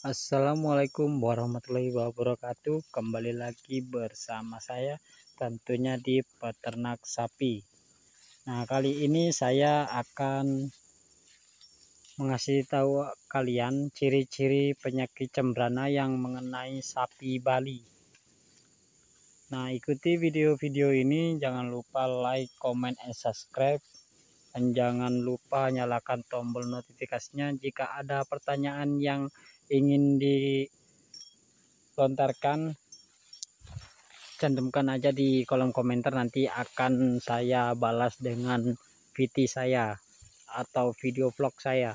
Assalamualaikum warahmatullahi wabarakatuh. Kembali lagi bersama saya tentunya di peternak sapi. Nah, kali ini saya akan mengasih tahu kalian ciri-ciri penyakit cembrana yang mengenai sapi Bali. Nah, ikuti video-video ini, jangan lupa like, comment, and subscribe. Dan jangan lupa nyalakan tombol notifikasinya jika ada pertanyaan yang ingin dilontarkan. Cantumkan aja di kolom komentar, nanti akan saya balas dengan VT saya atau video vlog saya.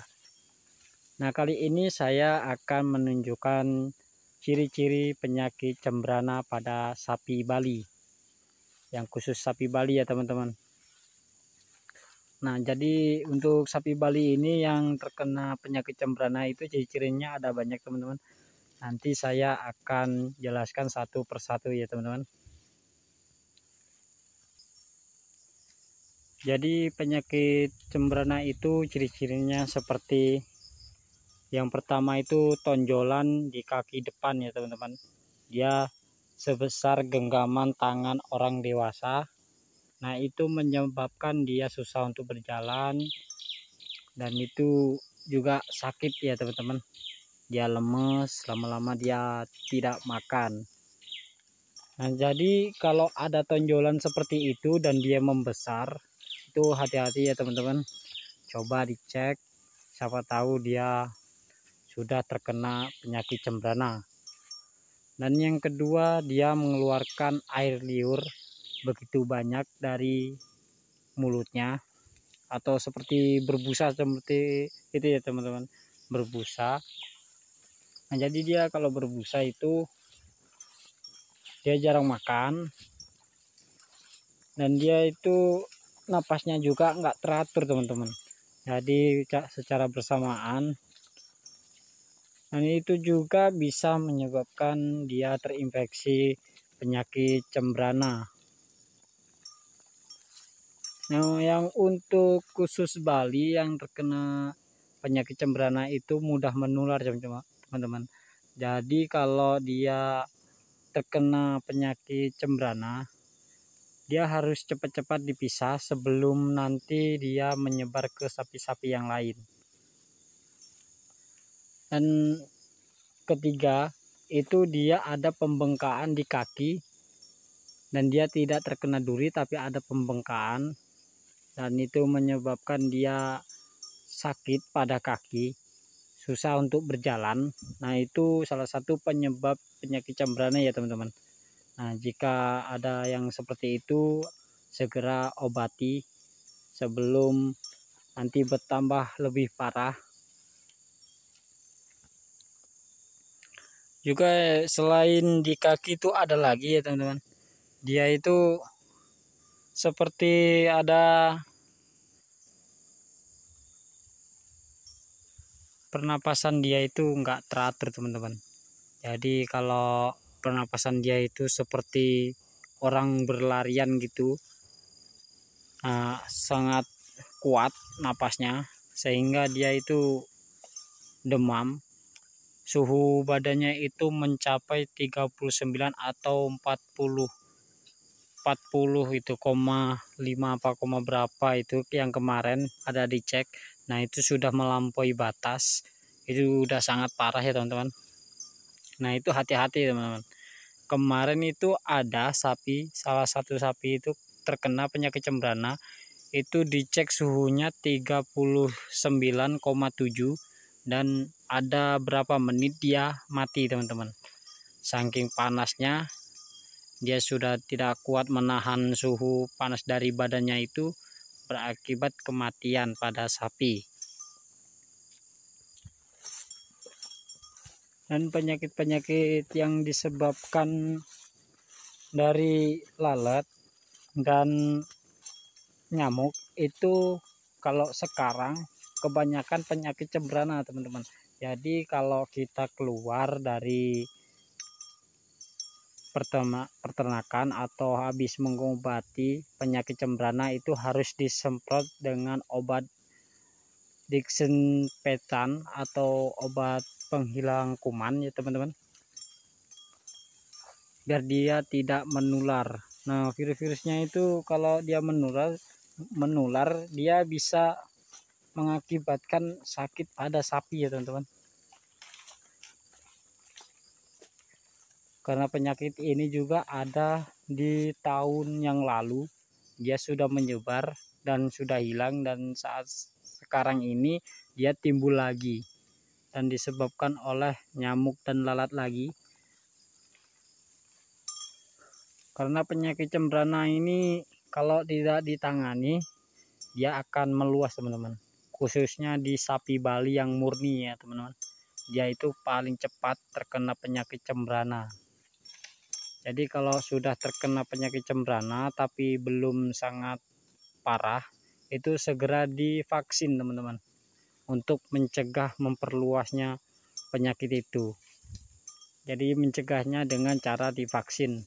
Nah, kali ini saya akan menunjukkan ciri-ciri penyakit cembrana pada sapi Bali, yang khusus sapi Bali ya teman-teman. Nah, jadi untuk sapi Bali ini yang terkena penyakit cembrana itu ciri-cirinya ada banyak teman-teman. Nanti saya akan jelaskan satu persatu ya teman-teman. Jadi penyakit cembrana itu ciri-cirinya seperti yang pertama itu tonjolan di kaki depan ya teman-teman. Dia sebesar genggaman tangan orang dewasa. Nah, itu menyebabkan dia susah untuk berjalan, dan itu juga sakit ya teman-teman. Dia lemes, lama-lama dia tidak makan. Nah, jadi kalau ada tonjolan seperti itu dan dia membesar, itu hati-hati ya teman-teman. Coba dicek, siapa tahu dia sudah terkena penyakit cembrana. Dan yang kedua, dia mengeluarkan air liur begitu banyak dari mulutnya, atau seperti berbusa seperti itu ya teman-teman, berbusa. Nah, jadi dia kalau berbusa itu dia jarang makan, dan dia itu napasnya juga nggak teratur teman-teman. Jadi secara bersamaan, dan itu juga bisa menyebabkan dia terinfeksi penyakit cembrana. Nah, yang untuk khusus Bali yang terkena penyakit cembrana itu mudah menular teman-teman. Jadi kalau dia terkena penyakit cembrana, dia harus cepat-cepat dipisah sebelum nanti dia menyebar ke sapi-sapi yang lain. Dan ketiga, itu dia ada pembengkakan di kaki, dan dia tidak terkena duri tapi ada pembengkakan, dan itu menyebabkan dia sakit pada kaki, susah untuk berjalan. Nah, itu salah satu penyebab penyakit cembrana ya teman-teman. Nah, jika ada yang seperti itu, segera obati sebelum nanti bertambah lebih parah. Juga selain di kaki itu ada lagi ya teman-teman, dia itu seperti ada pernapasan, dia itu enggak teratur teman-teman. Jadi kalau pernapasan dia itu seperti orang berlarian gitu, sangat kuat napasnya, sehingga dia itu demam. Suhu badannya itu mencapai 39 atau 40 itu 5 apa berapa itu yang kemarin ada dicek. Nah, itu sudah melampaui batas, itu udah sangat parah ya teman-teman. Nah, itu hati-hati teman-teman. Kemarin itu ada salah satu sapi itu terkena penyakit cembrana, itu dicek suhunya 39,7, dan ada berapa menit dia mati teman-teman. Saking panasnya, dia sudah tidak kuat menahan suhu panas dari badannya, itu berakibat kematian pada sapi. Dan penyakit-penyakit yang disebabkan dari lalat dan nyamuk itu kalau sekarang kebanyakan penyakit cembrana teman-teman. Jadi kalau kita keluar dari peternakan atau habis mengobati penyakit cembrana, itu harus disemprot dengan obat disinfektan atau obat penghilang kuman ya teman-teman, biar dia tidak menular. Nah, virus-virusnya itu kalau dia menular dia bisa mengakibatkan sakit pada sapi ya teman-teman. Karena penyakit ini juga ada di tahun yang lalu, dia sudah menyebar dan sudah hilang, dan saat sekarang ini dia timbul lagi dan disebabkan oleh nyamuk dan lalat lagi. Karena penyakit cembrana ini kalau tidak ditangani dia akan meluas teman-teman, khususnya di sapi Bali yang murni ya teman-teman. Dia itu paling cepat terkena penyakit cembrana. Jadi kalau sudah terkena penyakit cembrana tapi belum sangat parah, itu segera divaksin teman-teman, untuk mencegah memperluasnya penyakit itu. Jadi mencegahnya dengan cara divaksin.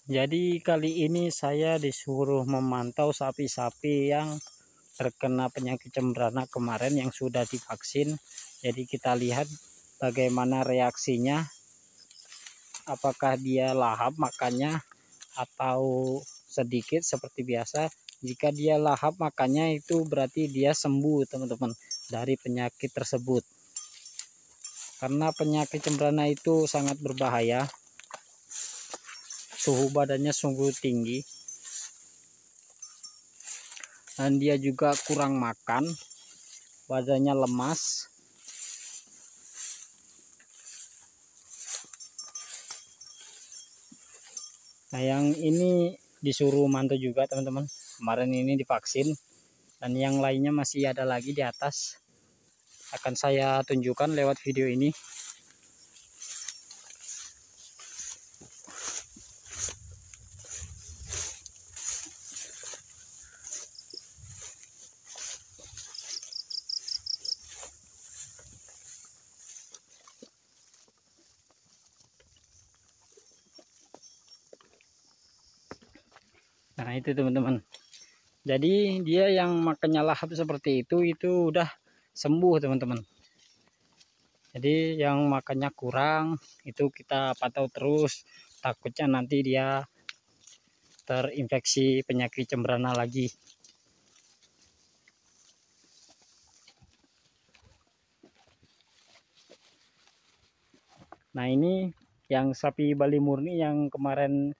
Jadi kali ini saya disuruh memantau sapi-sapi yang terkena penyakit cembrana kemarin yang sudah divaksin. Jadi kita lihat bagaimana reaksinya, apakah dia lahap makannya atau sedikit seperti biasa. Jika dia lahap makannya itu berarti dia sembuh teman-teman dari penyakit tersebut. Karena penyakit cembrana itu sangat berbahaya, suhu badannya sungguh tinggi, dan dia juga kurang makan, badannya lemas. Nah, yang ini disuruh mantau juga teman-teman, kemarin ini divaksin, dan yang lainnya masih ada lagi di atas, akan saya tunjukkan lewat video ini. Nah itu teman-teman, jadi dia yang makannya lahap seperti itu udah sembuh teman-teman. Jadi yang makannya kurang itu kita pantau terus, takutnya nanti dia terinfeksi penyakit cembrana lagi. Nah ini yang sapi Bali murni yang kemarin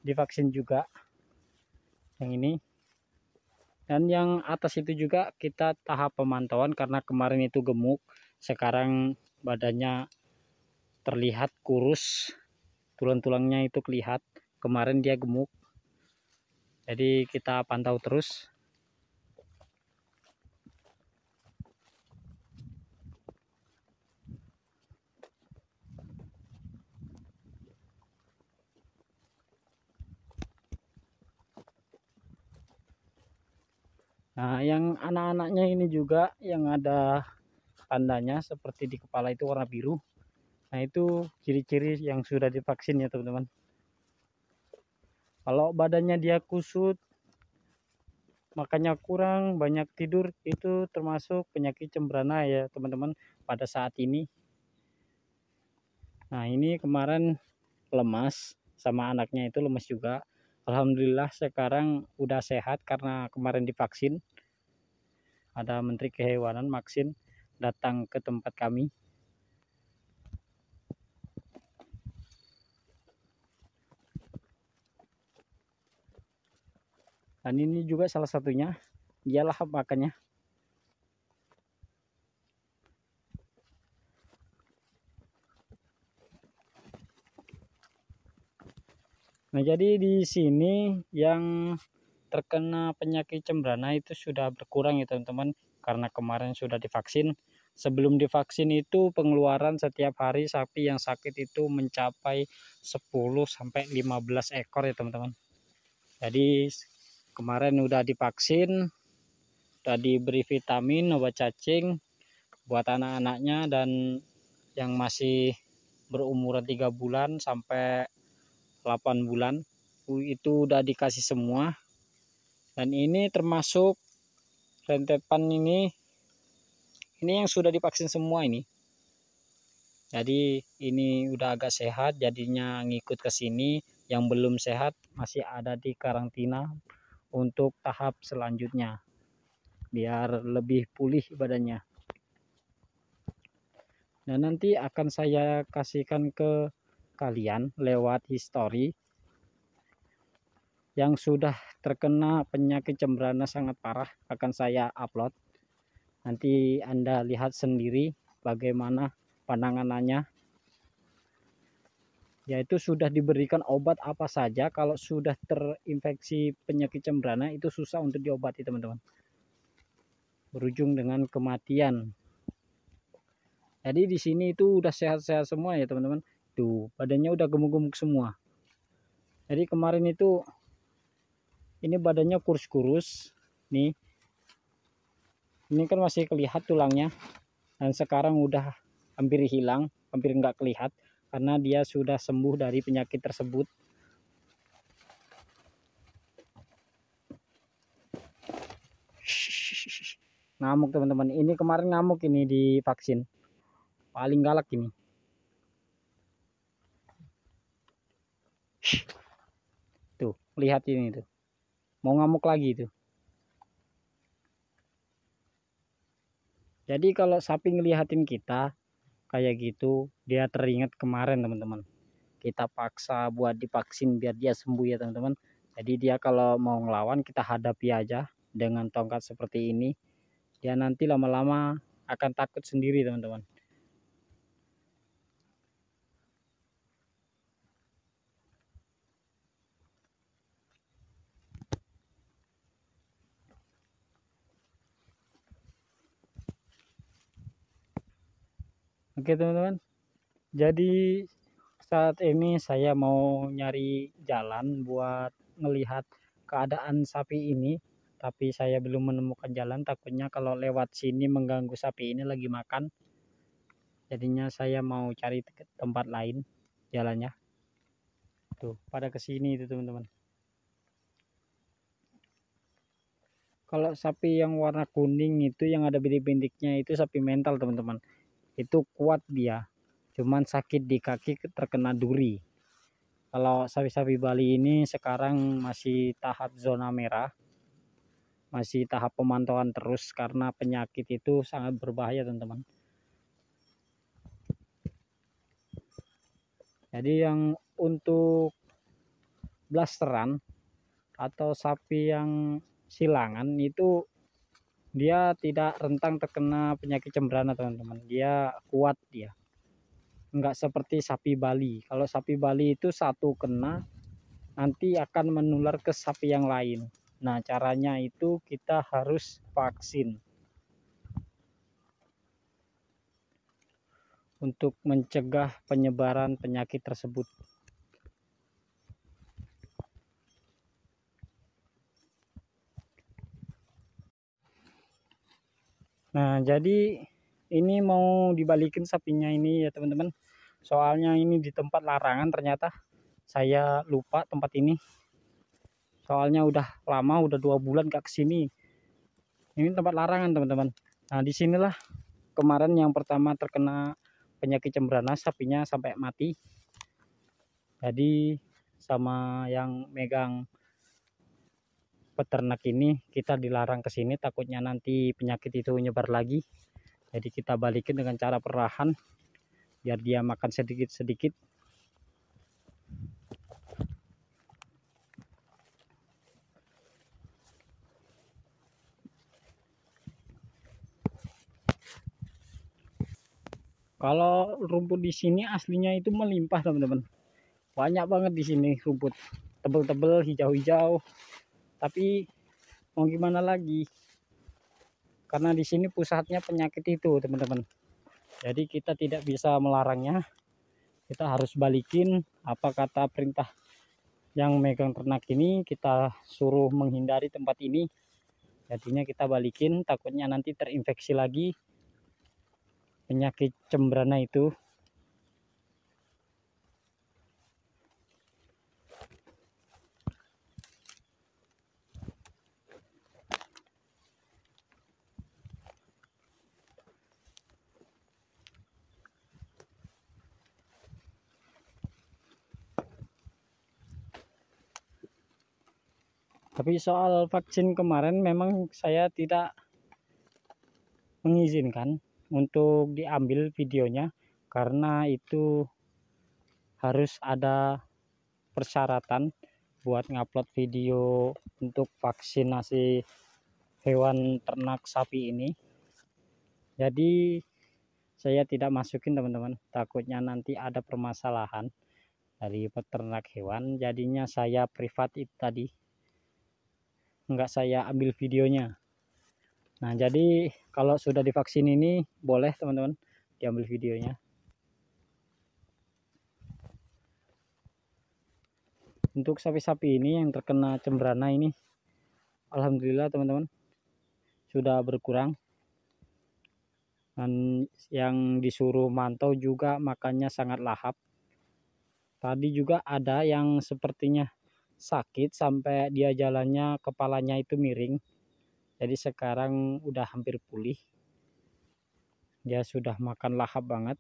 divaksin juga, yang ini. Dan yang atas itu juga kita tahap pemantauan, karena kemarin itu gemuk, sekarang badannya terlihat kurus, tulang-tulangnya itu kelihatan. Kemarin dia gemuk, jadi kita pantau terus. Nah yang anak-anaknya ini juga yang ada tandanya seperti di kepala itu warna biru. Nah itu ciri-ciri yang sudah divaksin ya teman-teman. Kalau badannya dia kusut, makannya kurang, banyak tidur, itu termasuk penyakit cembrana ya teman-teman pada saat ini. Nah ini kemarin lemas, sama anaknya itu lemas juga. Alhamdulillah sekarang udah sehat karena kemarin divaksin. Ada Menteri Kehewanan vaksin datang ke tempat kami. Dan ini juga salah satunya, dia lahap makannya. Nah jadi di sini yang terkena penyakit cembrana itu sudah berkurang ya teman-teman, karena kemarin sudah divaksin. Sebelum divaksin itu pengeluaran setiap hari sapi yang sakit itu mencapai 10-15 ekor ya teman-teman. Jadi kemarin udah divaksin, udah diberi vitamin, obat cacing buat anak-anaknya, dan yang masih berumuran 3 bulan sampai 8 bulan itu udah dikasih semua. Dan ini termasuk rentetan ini yang sudah divaksin semua ini. Jadi ini udah agak sehat, jadinya ngikut ke sini. Yang belum sehat masih ada di karantina untuk tahap selanjutnya, biar lebih pulih badannya. Nah, nanti akan saya kasihkan ke kalian lewat history yang sudah terkena penyakit cembrana sangat parah, akan saya upload. Nanti Anda lihat sendiri bagaimana penanganannya, yaitu sudah diberikan obat apa saja. Kalau sudah terinfeksi penyakit cembrana itu susah untuk diobati, teman-teman, berujung dengan kematian. Jadi di sini itu udah sehat-sehat semua ya, teman-teman. Tuh, badannya udah gemuk-gemuk semua. Jadi kemarin itu ini badannya kurus-kurus nih. Ini kan masih kelihatan tulangnya, dan sekarang udah hampir hilang, hampir nggak kelihatan karena dia sudah sembuh dari penyakit tersebut. Ngamuk, teman-teman. Ini kemarin ngamuk ini di vaksin. Paling galak ini. Tuh, lihat ini tuh. Mau ngamuk lagi tuh. Jadi kalau sapi ngelihatin kita kayak gitu, dia teringat kemarin, teman-teman. Kita paksa buat divaksin biar dia sembuh ya, teman-teman. Jadi dia kalau mau ngelawan, kita hadapi aja dengan tongkat seperti ini. Dia nanti lama-lama akan takut sendiri, teman-teman. Oke, teman-teman. Jadi saat ini saya mau nyari jalan buat melihat keadaan sapi ini, tapi saya belum menemukan jalan. Takutnya kalau lewat sini mengganggu sapi ini lagi makan. Jadinya saya mau cari tempat lain jalannya. Tuh, pada kesini itu, teman-teman. Kalau sapi yang warna kuning itu yang ada bintik-bintiknya itu sapi mental, teman-teman. Itu kuat dia. Cuman sakit di kaki terkena duri. Kalau sapi-sapi Bali ini sekarang masih tahap zona merah. Masih tahap pemantauan terus karena penyakit itu sangat berbahaya, teman-teman. Jadi yang untuk blasteran atau sapi yang silangan itu dia tidak rentang terkena penyakit cembrana, teman-teman. Dia kuat dia. Enggak seperti sapi Bali. Kalau sapi Bali itu satu kena nanti akan menular ke sapi yang lain. Nah, caranya itu kita harus vaksin untuk mencegah penyebaran penyakit tersebut. Nah, jadi ini mau dibalikin sapinya ini ya, teman-teman. Soalnya ini di tempat larangan, ternyata saya lupa tempat ini. Soalnya udah lama, udah 2 bulan gak kesini. Ini tempat larangan, teman-teman. Nah, disinilah kemarin yang pertama terkena penyakit cembrana, sapinya sampai mati. Jadi sama yang megang peternak ini kita dilarang ke sini, takutnya nanti penyakit itu nyebar lagi. Jadi kita balikin dengan cara perlahan biar dia makan sedikit-sedikit. Kalau rumput di sini aslinya itu melimpah, teman-teman. Banyak banget di sini rumput, tebel-tebel, hijau-hijau. Tapi mau gimana lagi? Karena di sini pusatnya penyakit itu, teman-teman. Jadi kita tidak bisa melarangnya. Kita harus balikin apa kata perintah yang megang ternak ini, kita suruh menghindari tempat ini. Jadinya kita balikin, takutnya nanti terinfeksi lagi penyakit cembrana itu. Tapi soal vaksin kemarin memang saya tidak mengizinkan untuk diambil videonya karena itu harus ada persyaratan buat ngupload video untuk vaksinasi hewan ternak sapi ini. Jadi saya tidak masukin teman-teman, takutnya nanti ada permasalahan dari peternak hewan, jadinya saya privat itu tadi enggak saya ambil videonya. Nah, jadi kalau sudah divaksin ini boleh teman-teman diambil videonya. Untuk sapi-sapi ini yang terkena cembrana ini, alhamdulillah teman-teman sudah berkurang. Dan yang disuruh mantau juga makannya sangat lahap. Tadi juga ada yang sepertinya sakit sampai dia jalannya kepalanya itu miring. Jadi sekarang udah hampir pulih. Dia sudah makan lahap banget.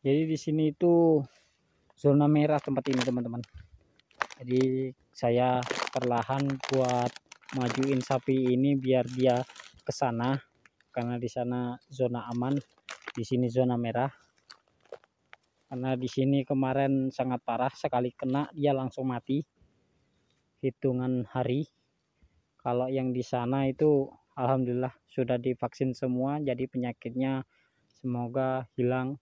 Jadi di sini itu zona merah tempat ini teman-teman. Jadi saya perlahan buat majuin sapi ini biar dia ke sana karena di sana zona aman, di sini zona merah. Karena di sini kemarin sangat parah, sekali kena dia langsung mati hitungan hari. Kalau yang di sana itu alhamdulillah sudah divaksin semua, jadi penyakitnya semoga hilang.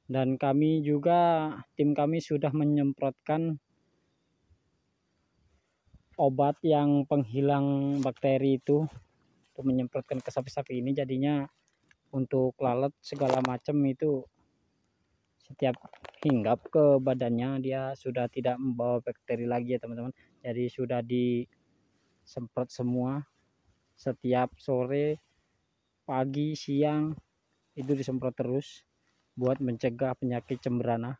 Dan kami juga, tim kami sudah menyemprotkan obat yang penghilang bakteri itu untuk menyemprotkan ke sapi-sapi ini, jadinya untuk lalat segala macam itu setiap hinggap ke badannya dia sudah tidak membawa bakteri lagi ya teman-teman. Jadi sudah disemprot semua setiap sore, pagi, siang itu disemprot terus buat mencegah penyakit cembrana.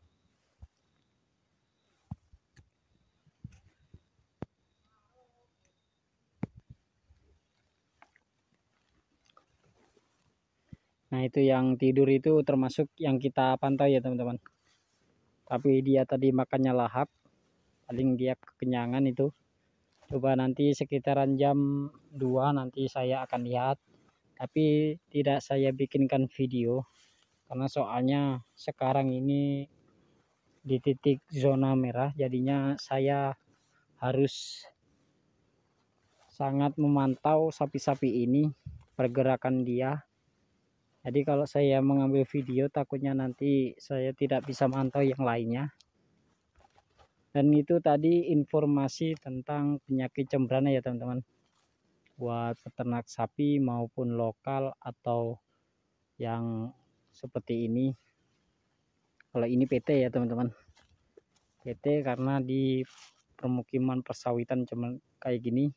Nah, itu yang tidur itu termasuk yang kita pantau ya teman-teman. Tapi dia tadi makannya lahap, paling dia kekenyangan itu. Coba nanti sekitaran jam 2 nanti saya akan lihat. Tapi tidak saya bikinkan video karena soalnya sekarang ini di titik zona merah, jadinya saya harus sangat memantau sapi-sapi ini, pergerakan dia. Jadi kalau saya mengambil video takutnya nanti saya tidak bisa mantau yang lainnya. Dan itu tadi informasi tentang penyakit cembrana ya teman-teman, buat peternak sapi maupun lokal atau yang seperti ini. Kalau ini PT ya teman-teman, PT karena di permukiman persawitan cuman kayak gini,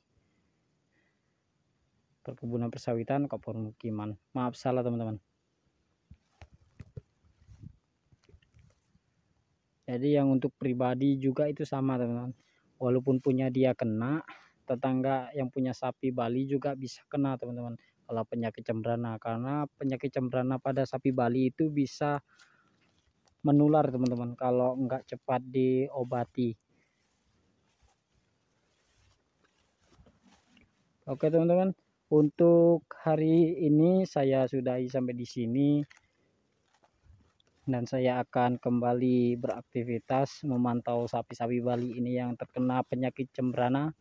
perkebunan persawitan kok permukiman, maaf salah teman-teman. Jadi yang untuk pribadi juga itu sama teman-teman, walaupun punya dia kena, tetangga yang punya sapi Bali juga bisa kena teman-teman kalau penyakit cembrana. Karena penyakit cembrana pada sapi Bali itu bisa menular teman-teman kalau enggak cepat diobati. Oke teman-teman, untuk hari ini saya sudahi sampai di sini. Dan saya akan kembali beraktivitas memantau sapi-sapi Bali ini yang terkena penyakit cembrana.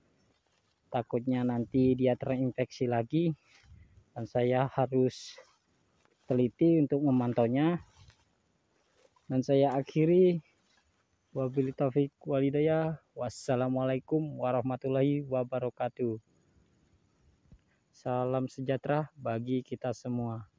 Takutnya nanti dia terinfeksi lagi dan saya harus teliti untuk memantaunya. Dan saya akhiri, wabillahi taufik walhidayah, wassalamualaikum warahmatullahi wabarakatuh. Salam sejahtera bagi kita semua.